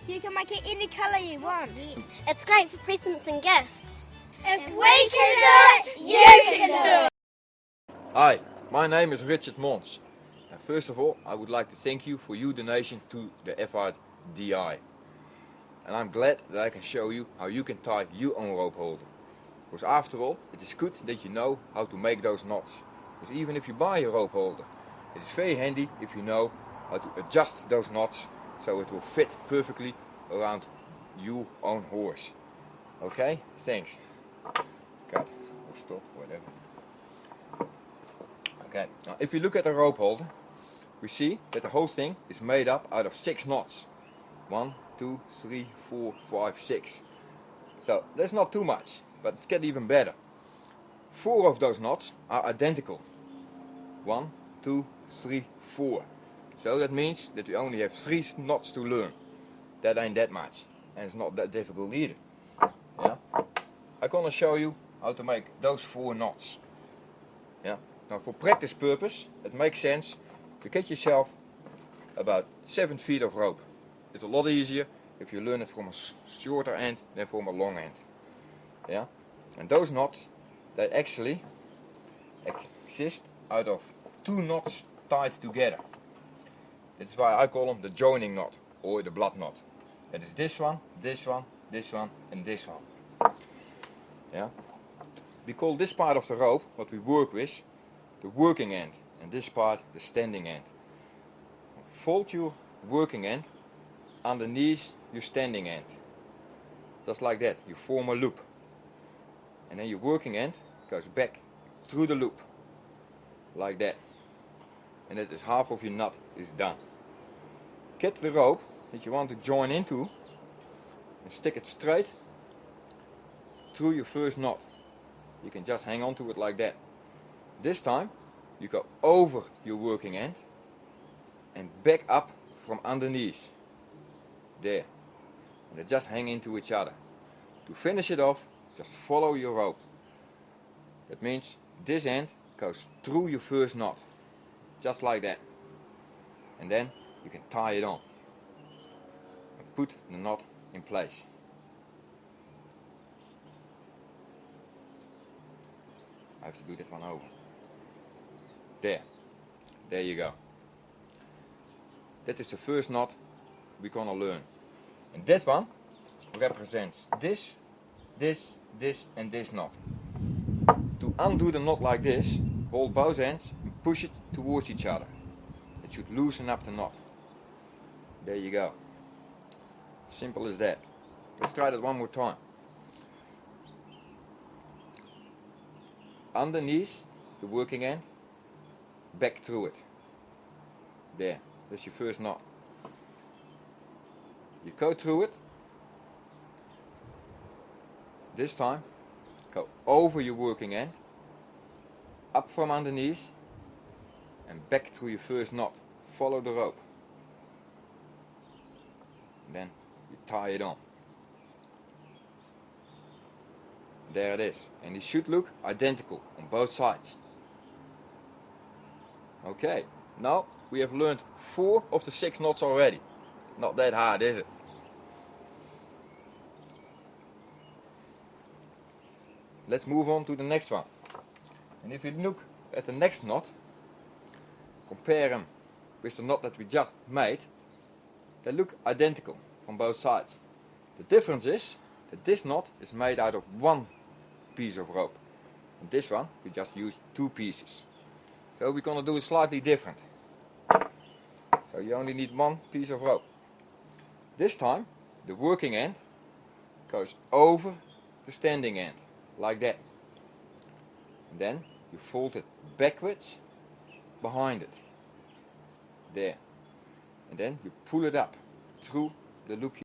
You can make it any colour you want. It's great for presents and gifts. If we can do it, you can do it. Hi, my name is Richard Mons. And first of all, I would like to thank you for your donation to the FRDI. And I'm glad that I can show you how you can tie your own rope holder. Because after all, it is good that you know how to make those knots. Because even if you buy a rope holder, it is very handy if you know how to adjust those knots so it will fit perfectly around your own horse. Okay, thanks. Cut or stop, whatever. Okay, now if you look at the rope holder, we see that the whole thing is made up out of 6 knots. 1, 2, 3, 4, 5, 6. So that's not too much, but it's getting even better. 4 of those knots are identical. 1, 2, 3, 4. So that means that we only have 3 knots to learn. That ain't that much, and it's not that difficult either. Yeah? I'm gonna show you how to make those 4 knots. Yeah? Now for practice purpose, it makes sense to get yourself about 7 feet of rope. It's a lot easier if you learn it from a shorter end than from a long end. Yeah? And those knots, they actually exist out of 2 knots tied together. That's why I call them the joining knot or the blood knot. That is this one, this one, this one and this one. Yeah? We call this part of the rope, what we work with, the working end, and this part the standing end. Fold your working end underneath your standing end. Just like that, you form a loop. And then your working end goes back through the loop. Like that. And that is half of your knot is done. Get the rope that you want to join into and stick it straight through your first knot. You can just hang on to it like that. This time you go over your working end and back up from underneath. There. And they just hang into each other. To finish it off, just follow your rope. That means this end goes through your first knot. Just like that. And then you can tie it on. And put the knot in place. I have to do that one over. There. There you go. That is the first knot we're gonna learn. And that one represents this, this, this and this knot. To undo the knot like this, hold both ends and push it towards each other. It should loosen up the knot. There you go. Simple as that. Let's try that one more time. Underneath the working end, back through it. There, that's your first knot. You go through it. This time, go over your working end, up from underneath, and back through your first knot. Follow the rope. And then you tie it on. There it is. And it should look identical on both sides. Okay, now we have learned 4 of the 6 knots already. Not that hard, is it? Let's move on to the next one. And if you look at the next knot, compare them with the knot that we just made, they look identical from both sides. The difference is that this knot is made out of 1 piece of rope. And this one, we just used 2 pieces. So we're going to do it slightly different. So you only need 1 piece of rope. This time, the working end goes over the standing end, like that. And then you fold it backwards behind it. There. And then you pull it up through the loop